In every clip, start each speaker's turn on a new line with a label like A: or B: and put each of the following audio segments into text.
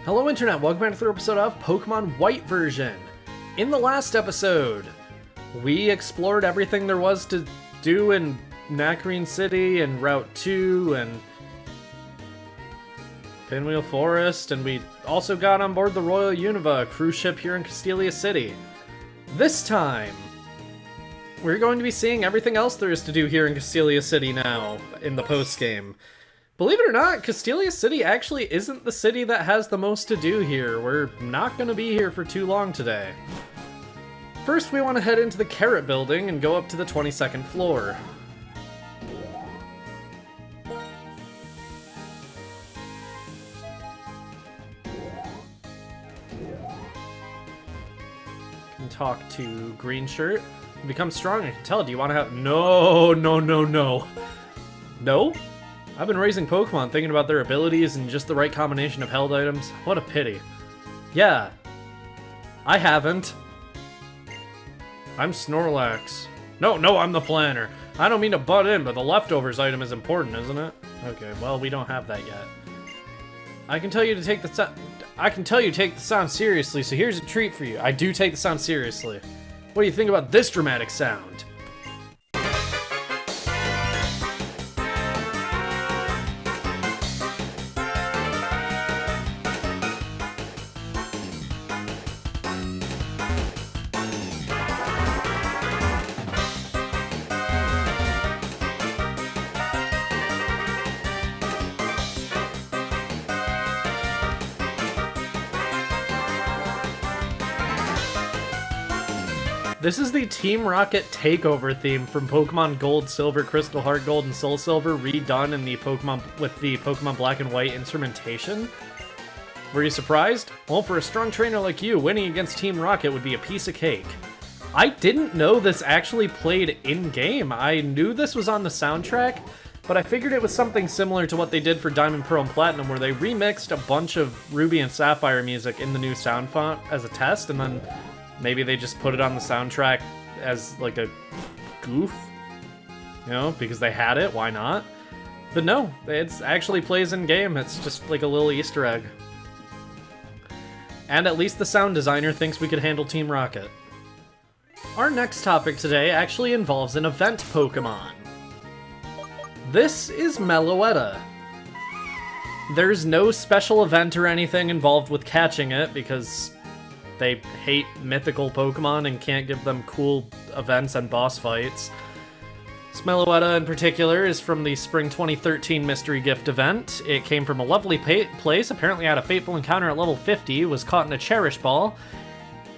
A: Hello Internet, welcome back to the episode of Pokemon White version. In the last episode, we explored everything there was to do in Nacrene City and Route 2 and Pinwheel Forest, and we also got on board the Royal Unova, a cruise ship here in Castelia City. This time, we're going to be seeing everything else there is to do here in Castelia City now, in the post-game. Believe it or not, Castelia City actually isn't the city that has the most to do here. We're not going to be here for too long today. First, we want to head into the Carrot Building and go up to the 22nd floor. Can talk to Green Shirt. Become strong, I can tell. Do you want to have... No. No? I've been raising Pokemon thinking about their abilities and just the right combination of held items. What a pity. Yeah. I haven't. I'm Snorlax. No, I'm the planner. I don't mean to butt in, but the leftovers item is important, isn't it? Okay, well, we don't have that yet. I can tell you to take the sound seriously, so here's a treat for you. I do take the sound seriously. What do you think about this dramatic sound? This is the Team Rocket takeover theme from Pokemon Gold, Silver, Crystal Heart Gold, and Soul Silver, redone in the Pokemon Black and White instrumentation. Were you surprised? Well, for a strong trainer like you, winning against Team Rocket would be a piece of cake. I didn't know this actually played in-game. I knew this was on the soundtrack, but I figured it was something similar to what they did for Diamond, Pearl, and Platinum, where they remixed a bunch of Ruby and Sapphire music in the new sound font as a test, and then maybe they just put it on the soundtrack as like a goof, you know, because they had it, why not? But no, it actually plays in game. It's just like a little Easter egg. And at least the sound designer thinks we could handle Team Rocket. Our next topic today actually involves an event Pokemon. This is Meloetta. There's no special event or anything involved with catching it because they hate mythical Pokemon and can't give them cool events and boss fights. Meloetta in particular is from the Spring 2013 Mystery Gift event. It came from a lovely place, apparently had a fateful encounter at level 50, was caught in a Cherish Ball,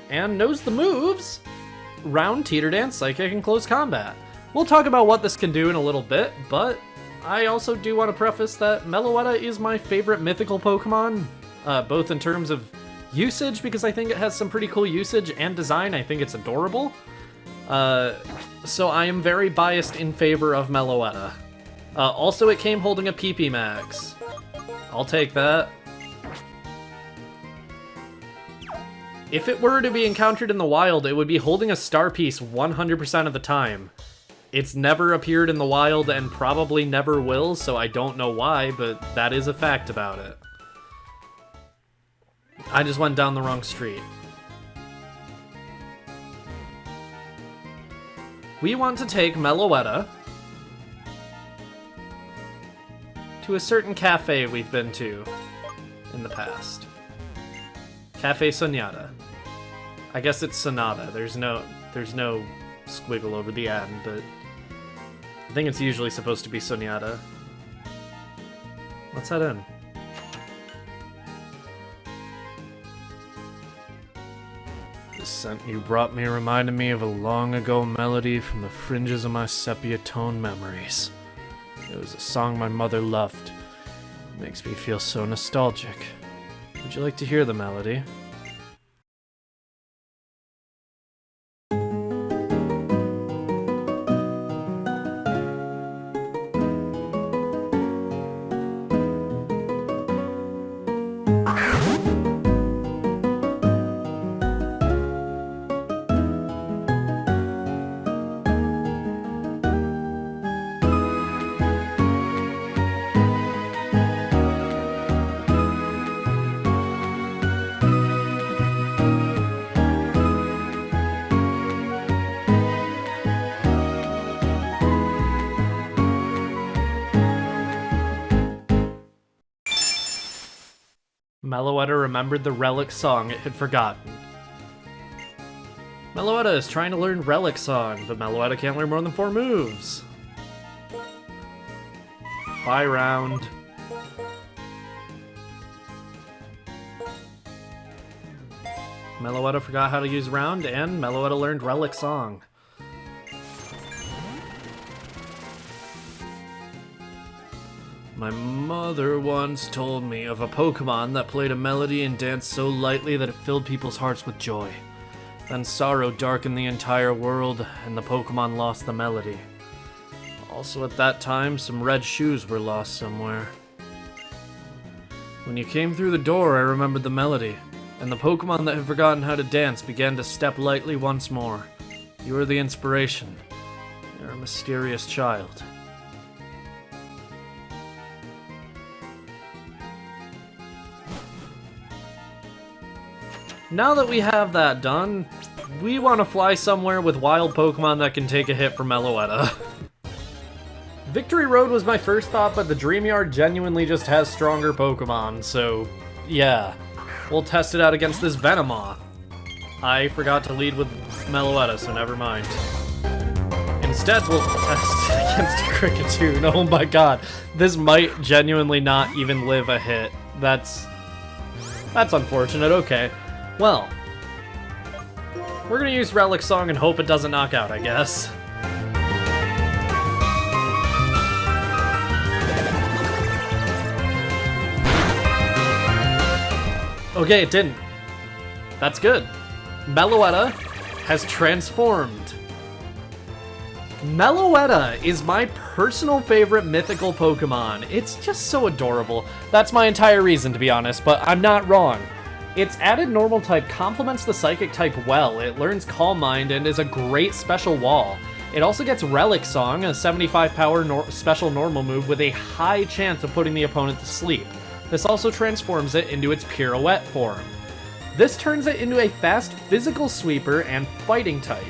A: and knows the moves: Round, Teeter Dance, Psychic, and Close Combat. We'll talk about what this can do in a little bit, but I also do want to preface that Meloetta is my favorite mythical Pokemon, both in terms of usage, because I think it has some pretty cool usage, and design. I think it's adorable. So I am very biased in favor of Meloetta. Also, it came holding a PP Max. I'll take that. If it were to be encountered in the wild, it would be holding a star piece 100% of the time. It's never appeared in the wild and probably never will, so I don't know why, but that is a fact about it. I just went down the wrong street. We want to take Meloetta to a certain cafe we've been to in the past. Cafe Sonata. I guess it's Sonata. There's no squiggle over the end, but I think it's usually supposed to be Sonata. Let's head in. The scent you brought me reminded me of a long-ago melody from the fringes of my sepia-tone memories. It was a song my mother loved. It makes me feel so nostalgic. Would you like to hear the melody? Meloetta remembered the Relic song it had forgotten. Meloetta is trying to learn Relic song, but Meloetta can't learn more than 4 moves. Bye round. Meloetta forgot how to use round, and Meloetta learned Relic song. My mother once told me of a Pokémon that played a melody and danced so lightly that it filled people's hearts with joy. Then sorrow darkened the entire world, and the Pokémon lost the melody. Also at that time, some red shoes were lost somewhere. When you came through the door, I remembered the melody, and the Pokémon that had forgotten how to dance began to step lightly once more. You are the inspiration. You're a mysterious child. Now that we have that done, we want to fly somewhere with wild Pokemon that can take a hit from Meloetta. Victory Road was my first thought, but the Dream Yard genuinely just has stronger Pokemon, so yeah. We'll test it out against this Venomoth. I forgot to lead with Meloetta, so never mind. Instead, we'll test against a Kricketune. Oh my god. This might genuinely not even live a hit. That's unfortunate. Okay. Well, we're gonna use Relic Song and hope it doesn't knock out, I guess. Okay, it didn't. That's good. Meloetta has transformed. Meloetta is my personal favorite mythical Pokemon. It's just so adorable. That's my entire reason, to be honest, but I'm not wrong. Its added normal type complements the psychic type well. It learns Calm Mind and is a great special wall. It also gets Relic Song, a 75 power special normal move with a high chance of putting the opponent to sleep. This also transforms it into its Pirouette form. This turns it into a fast physical sweeper and fighting type.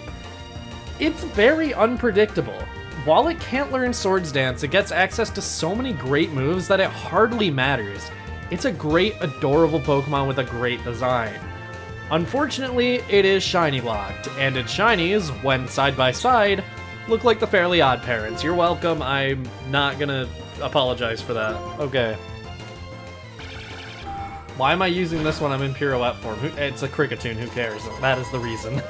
A: It's very unpredictable. While it can't learn Swords Dance, it gets access to so many great moves that it hardly matters. It's a great, adorable Pokemon with a great design. Unfortunately, it is shiny locked, and its shinies, when side by side, look like the Fairly Odd Parents. You're welcome, I'm not gonna apologize for that. Okay. Why am I using this when I'm in Pirouette form? It's a Kricketune, who cares? That is the reason.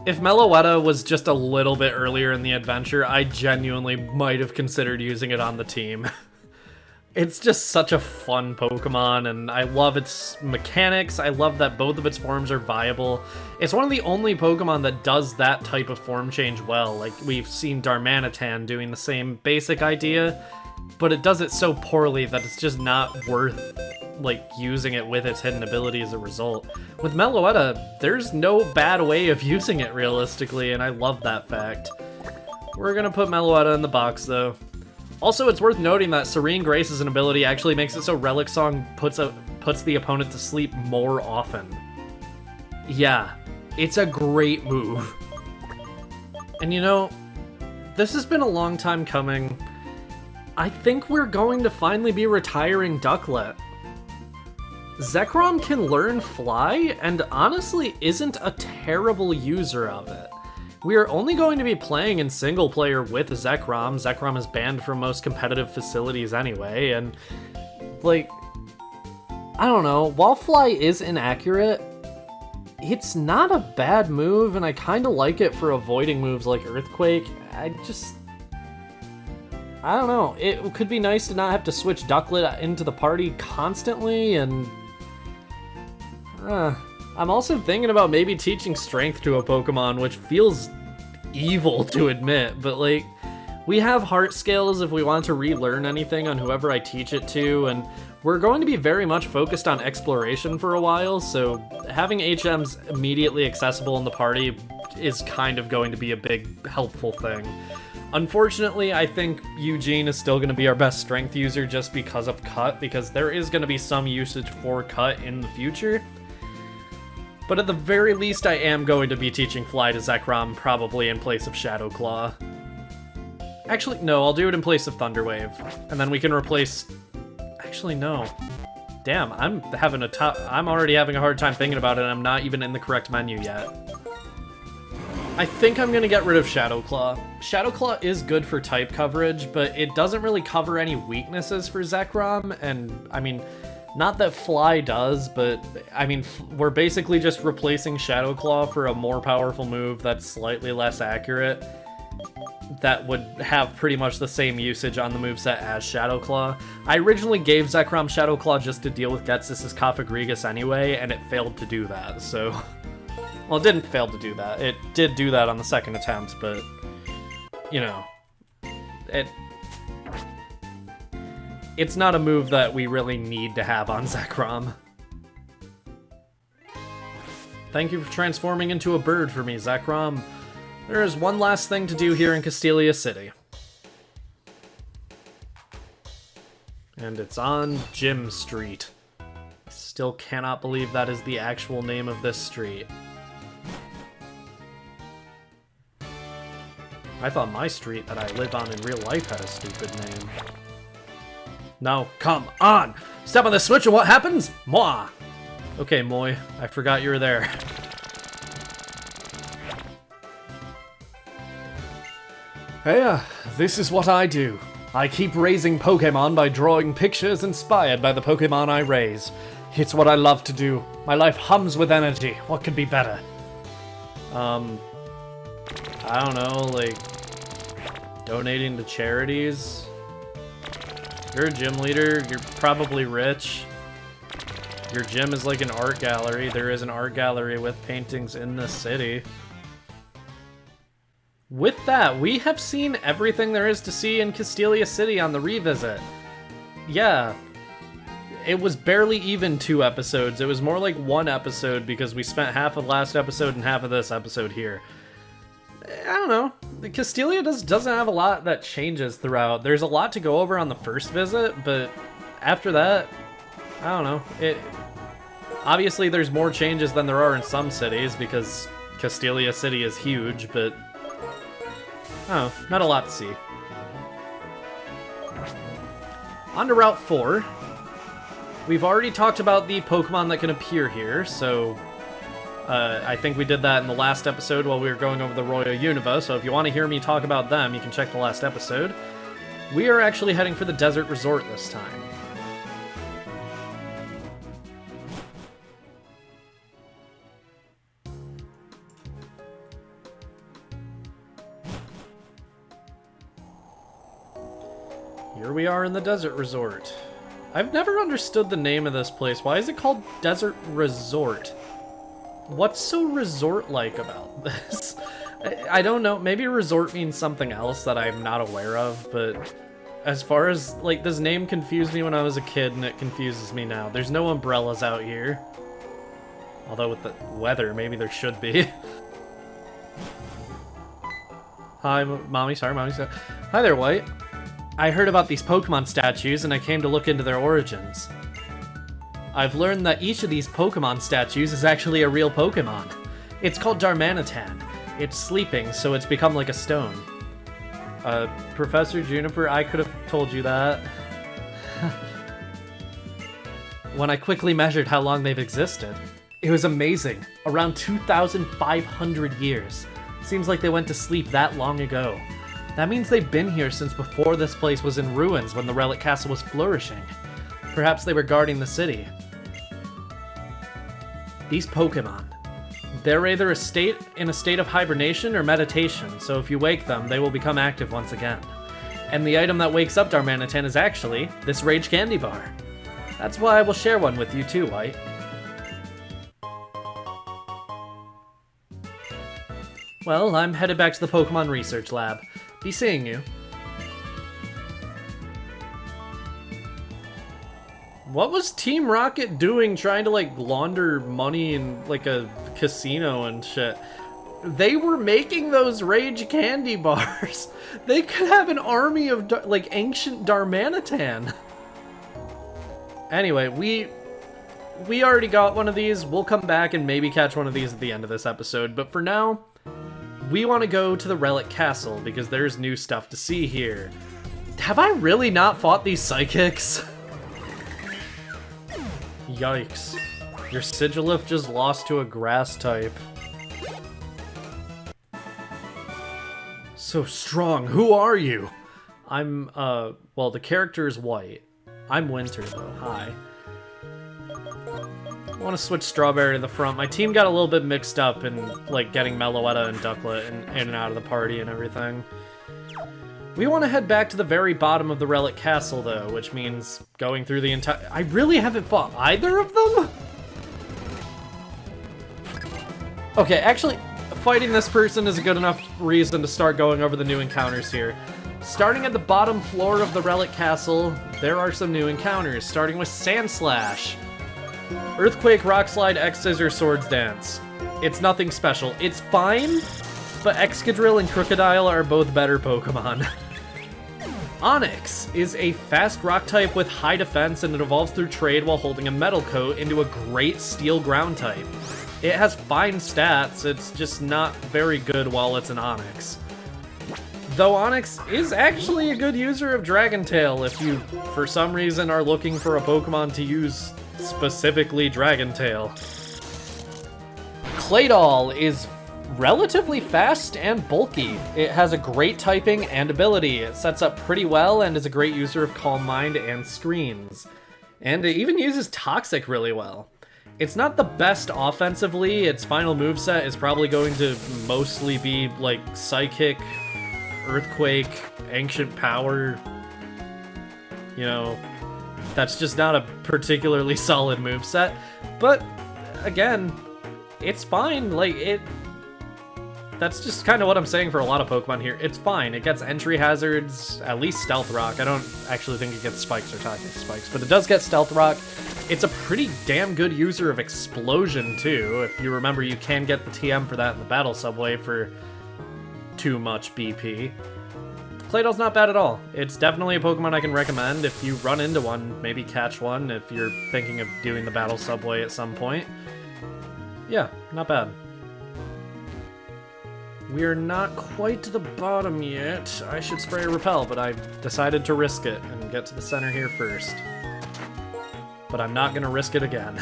A: If Meloetta was just a little bit earlier in the adventure, I genuinely might have considered using it on the team. It's just such a fun Pokemon, and I love its mechanics. I love that both of its forms are viable. It's one of the only Pokemon that does that type of form change well. Like, we've seen Darmanitan doing the same basic idea, but it does it so poorly that it's just not worth, like, using it with its hidden ability as a result. With Meloetta, there's no bad way of using it realistically, and I love that fact. We're gonna put Meloetta in the box, though. Also, it's worth noting that Serene Grace as an ability actually makes it so Relic Song puts the opponent to sleep more often. Yeah, it's a great move. And you know, this has been a long time coming. I think we're going to finally be retiring Ducklet. Zekrom can learn Fly, and honestly isn't a terrible user of it. We are only going to be playing in single player with Zekrom. Zekrom is banned from most competitive facilities anyway, and, like, I don't know, while Fly is inaccurate, it's not a bad move, and I kind of like it for avoiding moves like Earthquake. I don't know, it could be nice to not have to switch Ducklet into the party constantly, and I'm also thinking about maybe teaching Strength to a Pokemon, which feels evil to admit, but like, we have Heart Scales if we want to relearn anything on whoever I teach it to, and we're going to be very much focused on exploration for a while, so having HMs immediately accessible in the party is kind of going to be a big helpful thing. Unfortunately, I think Eugene is still going to be our best Strength user just because of Cut, because there is going to be some usage for Cut in the future. But at the very least, I am going to be teaching Fly to Zekrom, probably in place of Shadow Claw. Actually, no, I'll do it in place of Thunder Wave. And then we can replace... Actually, no. Damn, I'm already having a hard time thinking about it, and I'm not even in the correct menu yet. I think I'm gonna get rid of Shadow Claw. Shadow Claw is good for type coverage, but it doesn't really cover any weaknesses for Zekrom, and, I mean, not that Fly does, but, I mean, we're basically just replacing Shadow Claw for a more powerful move that's slightly less accurate, that would have pretty much the same usage on the moveset as Shadow Claw. I originally gave Zekrom Shadow Claw just to deal with Ghetsis' Cofagrigus anyway, and it failed to do that, so... Well, it didn't fail to do that. It did do that on the second attempt, but... You know... It's not a move that we really need to have on Zekrom. Thank you for transforming into a bird for me, Zekrom. There is one last thing to do here in Castelia City. And it's on Gym Street. Still cannot believe that is the actual name of this street. I thought my street that I live on in real life had a stupid name. No, come on! Step on the switch and what happens? Moi! Okay, Moi, I forgot you were there. Hey, this is what I do. I keep raising Pokémon by drawing pictures inspired by the Pokémon I raise. It's what I love to do. My life hums with energy. What could be better? I don't know, like... donating to charities? You're a gym leader, you're probably rich. Your gym is like an art gallery. There is an art gallery with paintings in the city. With that, we have seen everything there is to see in Castelia City on the revisit. Yeah. It was barely even 2 episodes. It was more like 1 episode because we spent half of last episode and half of this episode here. I don't know. Castelia doesn't have a lot that changes throughout. There's a lot to go over on the first visit, but after that, I don't know. Obviously, there's more changes than there are in some cities because Castelia City is huge, but oh, not a lot to see. On to Route 4. We've already talked about the Pokemon that can appear here, so I think we did that in the last episode while we were going over the Royal Unova, so if you want to hear me talk about them, you can check the last episode. We are actually heading for the Desert Resort this time. Here we are in the Desert Resort. I've never understood the name of this place. Why is it called Desert Resort? What's so resort-like about this? I don't know. Maybe resort means something else that I'm not aware of, but as far as, like, this name confused me when I was a kid, and it confuses me now. There's no umbrellas out here. Although with the weather, maybe there should be. Hi, Mommy. Sorry, Mommy. Hi there, White. I heard about these Pokemon statues, and I came to look into their origins. I've learned that each of these Pokemon statues is actually a real Pokemon. It's called Darmanitan. It's sleeping, so it's become like a stone. Professor Juniper, I could have told you that. When I quickly measured how long they've existed, it was amazing. Around 2,500 years. Seems like they went to sleep that long ago. That means they've been here since before this place was in ruins when the Relic Castle was flourishing. Perhaps they were guarding the city. These Pokemon. They're either in a state of hibernation or meditation, so if you wake them, they will become active once again. And the item that wakes up Darmanitan is actually this Rage Candy Bar. That's why I will share one with you too, White. Well, I'm headed back to the Pokemon Research Lab. Be seeing you. What was Team Rocket doing trying to, like, launder money in, like, a casino and shit? They were making those Rage Candy Bars. They could have an army of, like, ancient Darmanitan. Anyway, we already got one of these. We'll come back and maybe catch one of these at the end of this episode. But for now, we want to go to the Relic Castle because there's new stuff to see here. Have I really not fought these psychics? Yikes. Your Sigilif just lost to a grass type. So strong, who are you? I'm, well, the character is white. I'm Winter, though. Hi. I want to switch Strawberry to the front. My team got a little bit mixed up in, like, getting Meloetta and Ducklet in and out of the party and everything. We want to head back to the very bottom of the Relic Castle, though, which means going through the entire... I really haven't fought either of them? Okay, actually, fighting this person is a good enough reason to start going over the new encounters here. Starting at the bottom floor of the Relic Castle, there are some new encounters, starting with Sandslash. Earthquake, Rock Slide, X-Scissor, Swords Dance. It's nothing special. It's fine, but Excadrill and Crocodile are both better Pokemon. Onix is a fast rock type with high defense, and it evolves through trade while holding a metal coat into a great steel ground type. It has fine stats, it's just not very good while it's an Onix. Though Onix is actually a good user of Dragon Tail if you, for some reason, are looking for a Pokemon to use specifically Dragon Tail. Claydol is relatively fast and bulky. It has a great typing and ability. It sets up pretty well and is a great user of Calm Mind and Screens. And it even uses Toxic really well. It's not the best offensively. Its final moveset is probably going to mostly be like Psychic, Earthquake, Ancient Power. You know, that's just not a particularly solid moveset. But again, it's fine. Like, that's just kind of what I'm saying for a lot of Pokemon here. It's fine. It gets entry hazards, at least Stealth Rock. I don't actually think it gets Spikes or Toxic Spikes, but it does get Stealth Rock. It's a pretty damn good user of Explosion, too. If you remember, you can get the TM for that in the Battle Subway for too much BP. Claydol's not bad at all. It's definitely a Pokemon I can recommend. If you run into one, maybe catch one if you're thinking of doing the Battle Subway at some point. Yeah, not bad. We're not quite to the bottom yet. I should spray a Repel, but I decided to risk it and get to the center here first. But I'm not gonna risk it again.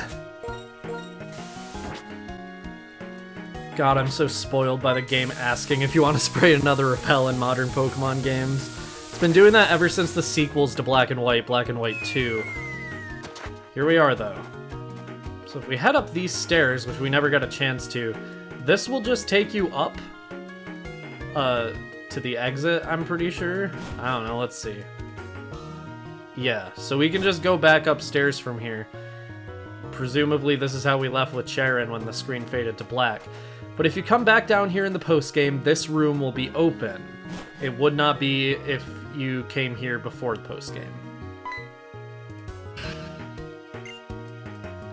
A: God, I'm so spoiled by the game asking if you want to spray another Repel in modern Pokemon games. It's been doing that ever since the sequels to Black and White 2. Here we are, though. So if we head up these stairs, which we never got a chance to, this will just take you up to the exit, I'm pretty sure. I don't know, let's see. Yeah, so we can just go back upstairs from here. Presumably this is how we left with Charon when the screen faded to black. But if you come back down here in the postgame, this room will be open. It would not be if you came here before the postgame.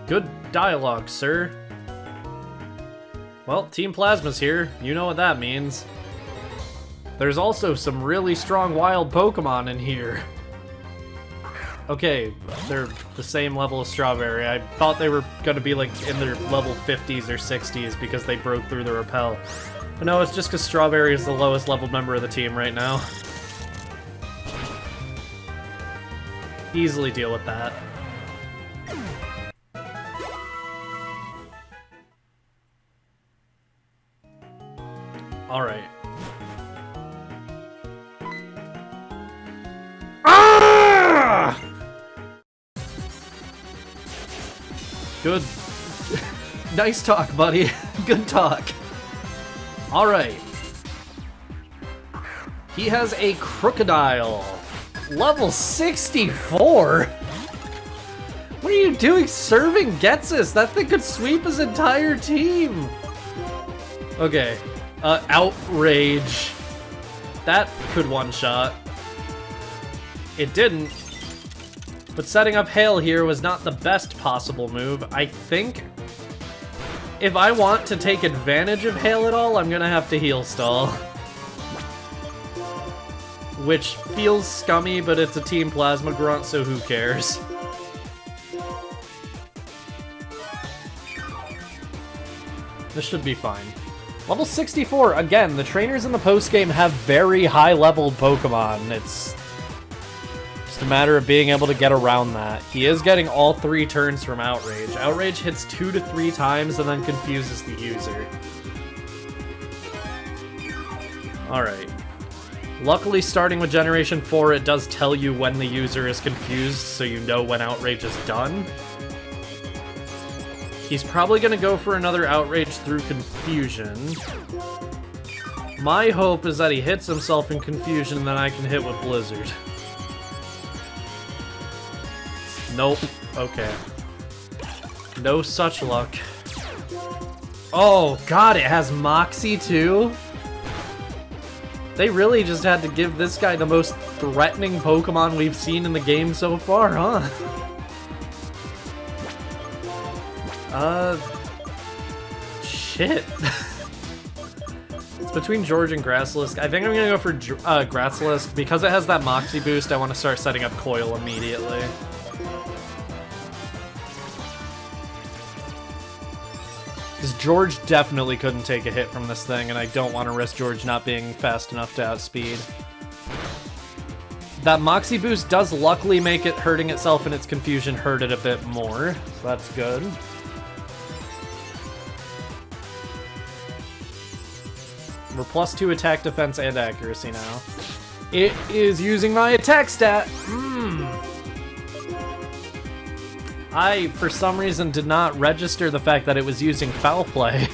A: Good dialogue, sir. Well, Team Plasma's here. You know what that means. There's also some really strong wild Pokemon in here. Okay, they're the same level as Strawberry. I thought they were gonna be like in their level 50s or 60s because they broke through the Repel. But no, it's just because Strawberry is the lowest leveled member of the team right now. Easily deal with that. Alright. Ah! Good. Nice talk, buddy. Good talk. Alright. He has a Crocodile. Level 64? What are you doing serving Getsus? That thing could sweep his entire team. Okay. Outrage. That could one-shot. It didn't. But setting up Hail here was not the best possible move. I think if I want to take advantage of Hail at all, I'm gonna have to Heal Stall. Which feels scummy, but it's a Team Plasma Grunt, so who cares? This should be fine. Level 64, again, the trainers in the post-game have very high-leveled Pokemon. It's just a matter of being able to get around that. He is getting all 3 turns from Outrage. Outrage hits 2 to 3 times and then confuses the user. Alright. Luckily, starting with Generation 4, it does tell you when the user is confused, so you know when Outrage is done. He's probably going to go for another Outrage through Confusion. My hope is that he hits himself in Confusion and then I can hit with Blizzard. Nope. Okay. No such luck. Oh god, it has Moxie too? They really just had to give this guy the most threatening Pokemon we've seen in the game so far, huh? Shit. It's between George and Grasslisk. I think I'm gonna go for Grasslisk. Because it has that Moxie boost, I want to start setting up Coil immediately. Because George definitely couldn't take a hit from this thing, and I don't want to risk George not being fast enough to outspeed. That Moxie boost does luckily make it hurting itself in its confusion hurt it a bit more, so that's good. We're +2 attack, defense, and accuracy now. It is using my attack stat! I, for some reason, did not register the fact that it was using Foul Play.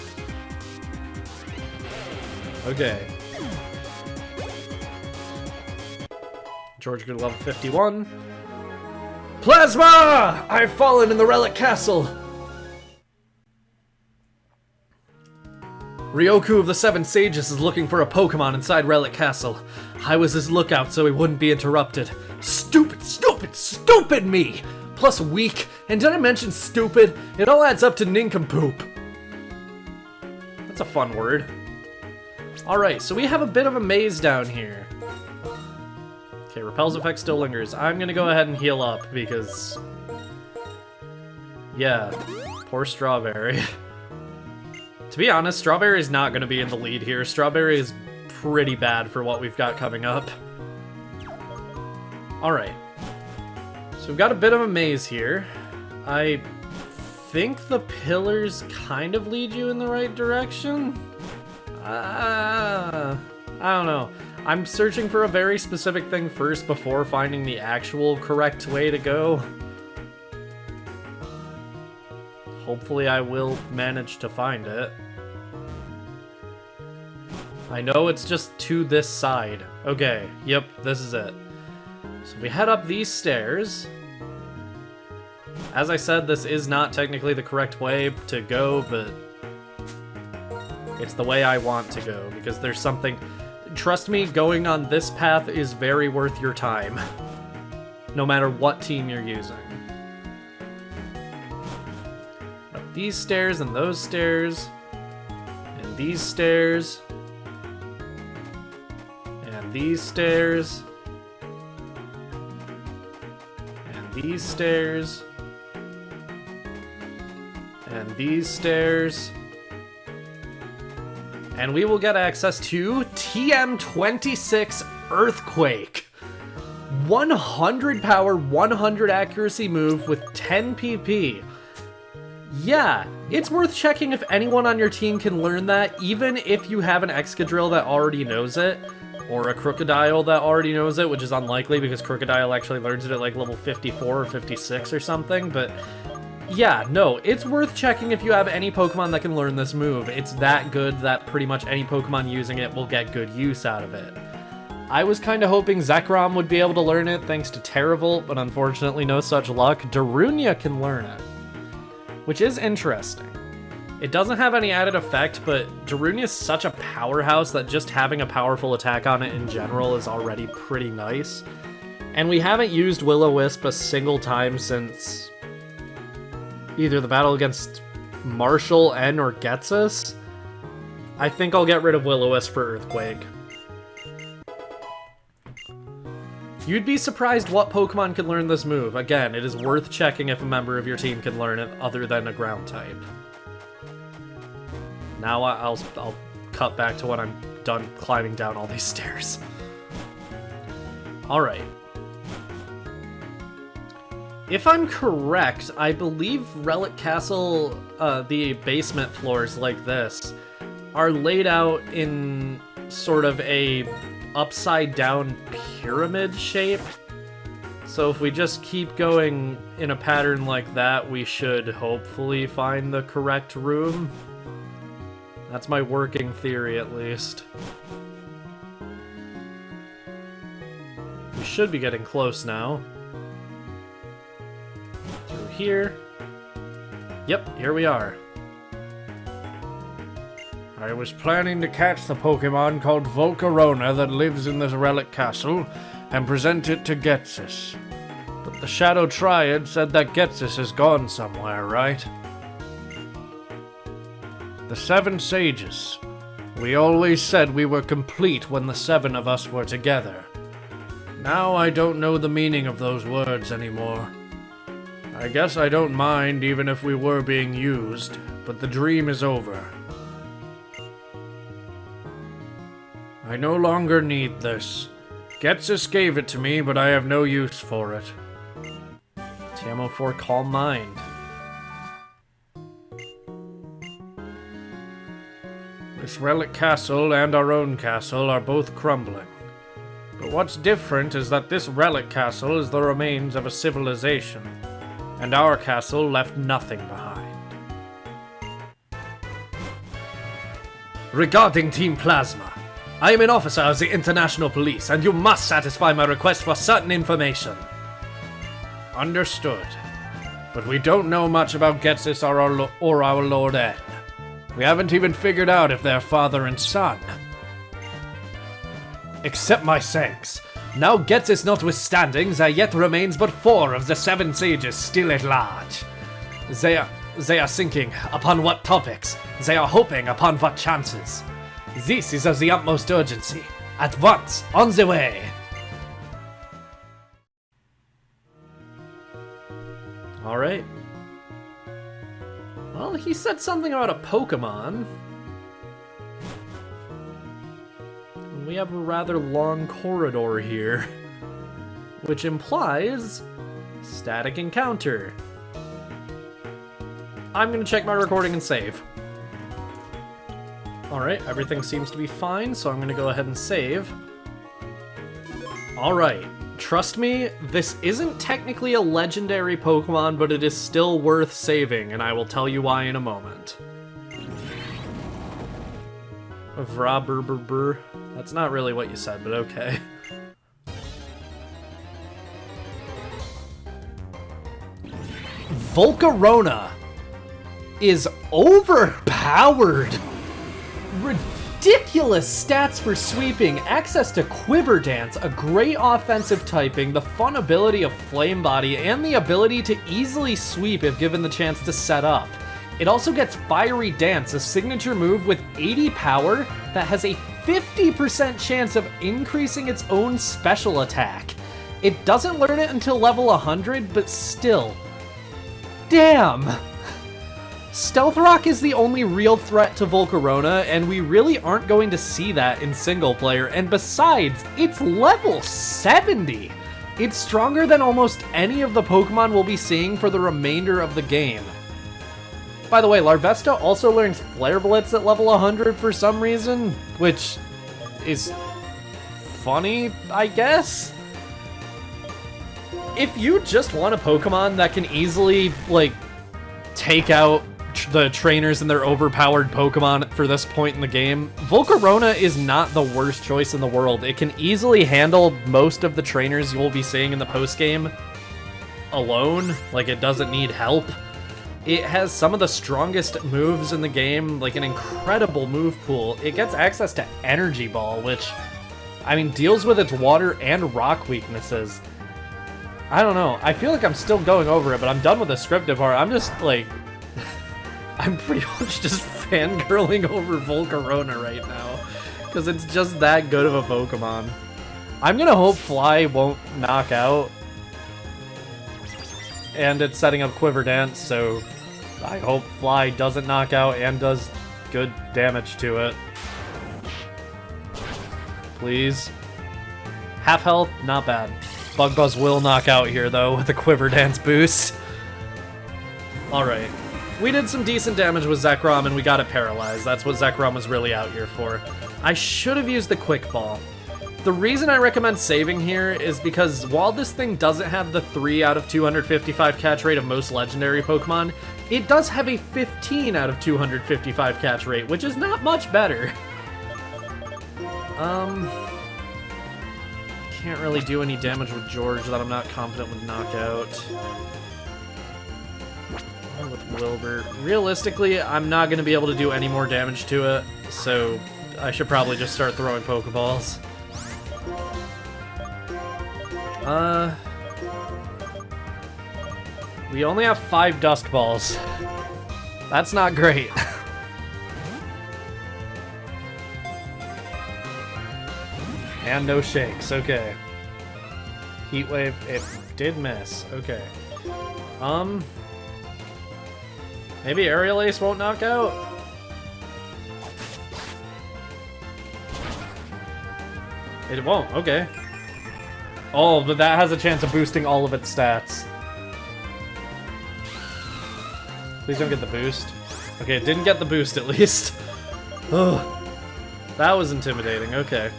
A: Okay. George good level 51. Plasma! I've fallen in the Relic Castle! Ryoku of the Seven Sages is looking for a Pokemon inside Relic Castle. I was his lookout so he wouldn't be interrupted. Stupid, stupid, stupid me! Plus weak, and did I mention stupid? It all adds up to nincompoop. That's a fun word. Alright, so we have a bit of a maze down here. Okay, Repel's effect still lingers. I'm gonna go ahead and heal up because... yeah, poor Strawberry. To be honest, Strawberry is not gonna be in the lead here. Strawberry is pretty bad for what we've got coming up. Alright. So we've got a bit of a maze here. I think the pillars kind of lead you in the right direction? I don't know. I'm searching for a very specific thing first before finding the actual correct way to go. Hopefully I will manage to find it. I know it's just to this side. Okay, yep, this is it. So we head up these stairs. As I said, this is not technically the correct way to go, but it's the way I want to go, because there's something... Trust me, going on this path is very worth your time, no matter what team you're using. Up these stairs and those stairs, and these stairs, and these stairs, and these stairs, and these stairs, and we will get access to TM26 Earthquake. 100 power, 100 accuracy move with 10 PP. Yeah, it's worth checking if anyone on your team can learn that, even if you have an Excadrill that already knows it, or a Crocodile that already knows it, which is unlikely because Crocodile actually learns it at like level 54 or 56 or something, but yeah, no, it's worth checking if you have any Pokemon that can learn this move. It's that good that pretty much any Pokemon using it will get good use out of it. I was kind of hoping Zekrom would be able to learn it thanks to Terravolt, but unfortunately no such luck. Darunia can learn it, which is interesting. It doesn't have any added effect, but Darunia is such a powerhouse that just having a powerful attack on it in general is already pretty nice. And we haven't used Will-O-Wisp a single time since either the battle against Marshall and or Ghetsis. I think I'll get rid of Will-O-Wisp for Earthquake. You'd be surprised what Pokemon can learn this move. Again, it is worth checking if a member of your team can learn it other than a ground type. Now I'll cut back to when I'm done climbing down all these stairs. Alright. If I'm correct, I believe Relic Castle, the basement floors like this, are laid out in sort of a upside-down pyramid shape. So if we just keep going in a pattern like that, we should hopefully find the correct room. That's my working theory, at least. We should be getting close now. Through here. Yep, here we are. I was planning to catch the Pokémon called Volcarona that lives in this Relic Castle and present it to Ghetsis. But the Shadow Triad said that Ghetsis has gone somewhere, right? The 7 Sages. We always said we were complete when the 7 of us were together. Now I don't know the meaning of those words anymore. I guess I don't mind even if we were being used, but the dream is over. I no longer need this. Ghetsis gave it to me, but I have no use for it. TMO4 Calm Mind. This Relic Castle and our own castle are both crumbling. But what's different is that this Relic Castle is the remains of a civilization, and our castle left nothing behind. Regarding Team Plasma, I am an officer of the International Police, and you must satisfy my request for certain information. Understood. But we don't know much about Ghetsis or our Lord N. We haven't even figured out if they're father and son. Accept my thanks. Now Ghetsis notwithstanding, there yet remains but 4 of the 7 sages still at large. They are thinking upon what topics. They are hoping upon what chances. This is of the utmost urgency. At once, on the way! Alright. Well, he said something about a Pokémon. We have a rather long corridor here, which implies static encounter. I'm gonna check my recording and save. Alright, everything seems to be fine, so I'm gonna go ahead and save. Alright, trust me, this isn't technically a legendary Pokemon, but it is still worth saving, and I will tell you why in a moment. Vraburburburr. That's not really what you said, but okay. Volcarona is overpowered. Ridiculous stats for sweeping, access to Quiver Dance, a great offensive typing, the fun ability of Flame Body, and the ability to easily sweep if given the chance to set up. It also gets Fiery Dance, a signature move with 80 power that has a 50% chance of increasing its own special attack. It doesn't learn it until level 100, but still. Damn! Stealth Rock is the only real threat to Volcarona, and we really aren't going to see that in single player, and besides, it's level 70! It's stronger than almost any of the Pokemon we'll be seeing for the remainder of the game. By the way, Larvesta also learns Flare Blitz at level 100 for some reason, which is funny, I guess? If you just want a Pokemon that can easily, like, take out the trainers and their overpowered Pokemon for this point in the game, Volcarona is not the worst choice in the world. It can easily handle most of the trainers you will be seeing in the post-game alone. Like, it doesn't need help. It has some of the strongest moves in the game, like an incredible move pool. It gets access to Energy Ball, which, I mean, deals with its water and rock weaknesses. I don't know. I feel like I'm still going over it, but I'm done with the scripted part. I'm just, like, I'm pretty much just fangirling over Volcarona right now, because it's just that good of a Pokemon. I'm gonna hope Fly won't knock out, and it's setting up Quiver Dance, so I hope Fly doesn't knock out and does good damage to it. please. Half health, not bad. Bug Buzz will knock out here, though, with the Quiver Dance boost. Alright. We did some decent damage with Zekrom, and we got it paralyzed. That's what Zekrom was really out here for. I should have used the Quick Ball. The reason I recommend saving here is because while this thing doesn't have the 3 out of 255 catch rate of most legendary Pokemon, it does have a 15 out of 255 catch rate, which is not much better. Can't really do any damage with George that I'm not confident would knock out. Or with Wilbur. Realistically, I'm not going to be able to do any more damage to it, so I should probably just start throwing Pokeballs. We only have 5 Dusk Balls. That's not great. And no shakes, okay. Heat Wave, it did miss, okay. Maybe Aerial Ace won't knock out? It won't, okay. Oh, but that has a chance of boosting all of its stats. Please don't get the boost. Okay, it didn't get the boost at least. Ugh. That was intimidating, okay.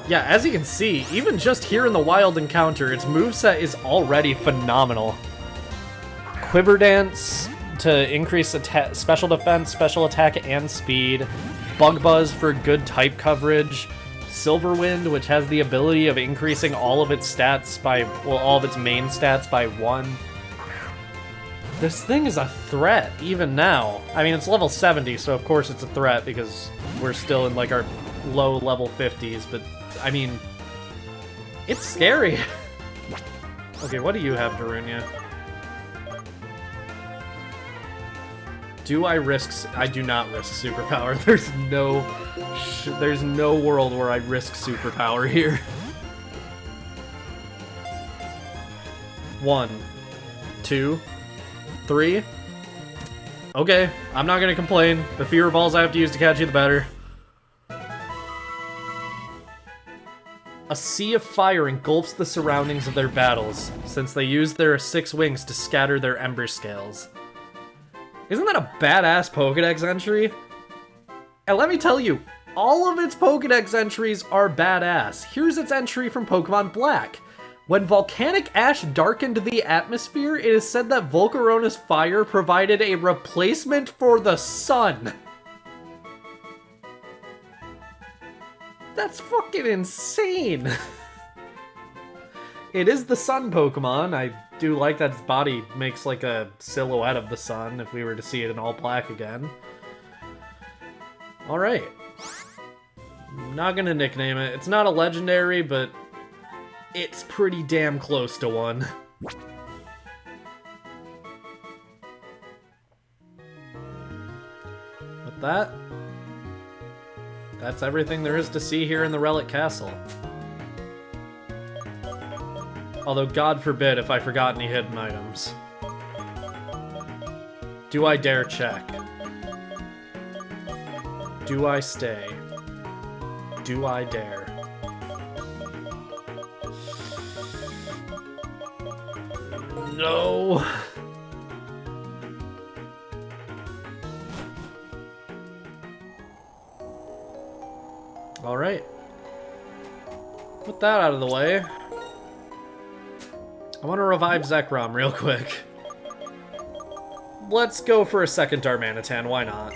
A: Yeah, as you can see, even just here in the wild encounter, its moveset is already phenomenal. Quiver Dance to increase special defense, special attack, and speed. Bug Buzz for good type coverage. Silver Wind, which has the ability of increasing all of its stats by, well, all of its main stats by 1. This thing is a threat, even now. I mean, it's level 70, so of course it's a threat because we're still in, like, our low level 50s, but, I mean, it's scary. Okay, what do you have, Darunia? Do I risk... I do not risk Superpower. There's no world where I risk Superpower here. 1, 2, 3. Okay, I'm not gonna complain. The fewer balls I have to use to catch you, the better. A sea of fire engulfs the surroundings of their battles, since they use their 6 wings to scatter their ember scales. Isn't that a badass Pokédex entry? And let me tell you, all of its Pokédex entries are badass. Here's its entry from Pokemon Black. When volcanic ash darkened the atmosphere, it is said that Volcarona's fire provided a replacement for the sun. That's fucking insane. It is the sun Pokemon. I do like that its body makes like a silhouette of the sun if we were to see it in all black again. Alright. Not gonna nickname it. It's not a legendary, but it's pretty damn close to one. With that, that's everything there is to see here in the Relic Castle. Although, God forbid if I forgot any hidden items. Do I dare check? Do I stay? Do I dare? No! Alright. Put that out of the way. I want to revive Zekrom real quick. Let's go for a second Darmanitan, why not?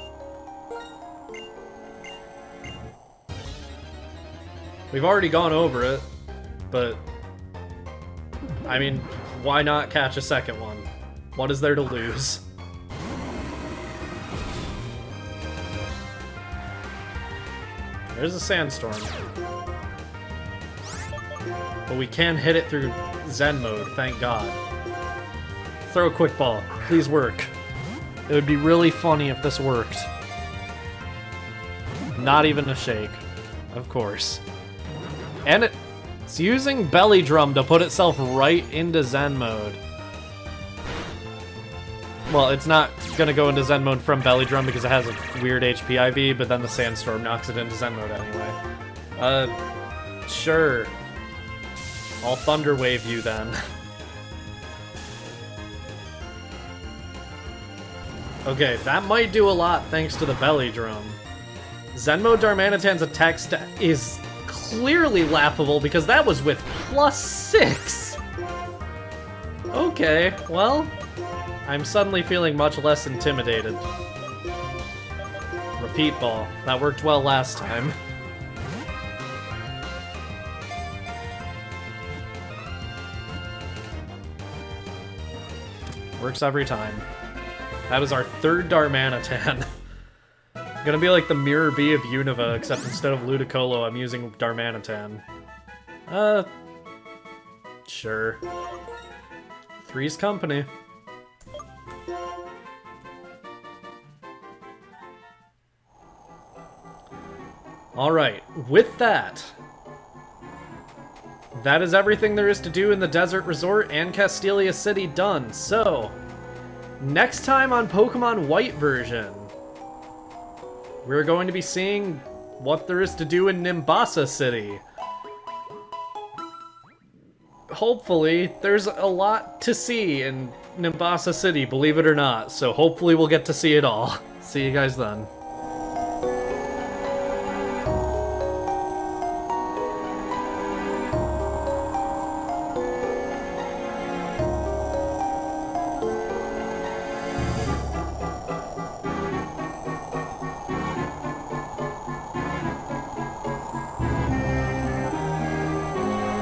A: We've already gone over it, but... I mean, why not catch a second one? What is there to lose? There's a Sandstorm. But we can hit it through Zen mode, thank God. Throw a quick ball. Please work. It would be really funny if this worked. Not even a shake. Of course. And it's using Belly Drum to put itself right into Zen mode. Well, it's not gonna go into Zen mode from Belly Drum because it has a weird HP IV, but then the Sandstorm knocks it into Zen mode anyway. Sure. I'll Thunder Wave you then. Okay, that might do a lot thanks to the belly drum. Zenmo Darmanitan's attack stat is clearly laughable because that was with +6! Okay, well, I'm suddenly feeling much less intimidated. Repeat ball. That worked well last time. Works every time. That is our third Darmanitan. Gonna be like the Mirror B of Unova, except instead of Ludicolo, I'm using Darmanitan. Sure. Three's company. Alright, with that, that is everything there is to do in the Desert Resort and Castelia City done. So, next time on Pokemon White version, we're going to be seeing what there is to do in Nimbasa City. Hopefully, there's a lot to see in Nimbasa City, believe it or not, so hopefully we'll get to see it all. See you guys then.